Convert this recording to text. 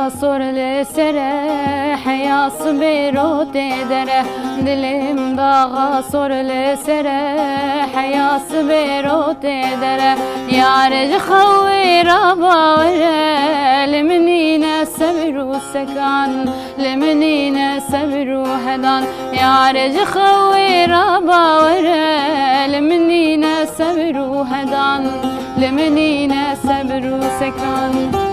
صور لسره يا صبر تدره دلم داغا صور لسره يا صبر تدره يا رج خوي ربا لمنين صبر وسكان لمنين صبر وهدان يا رج خوي ربا لمنين صبر وهدان لمنين صبر وسكان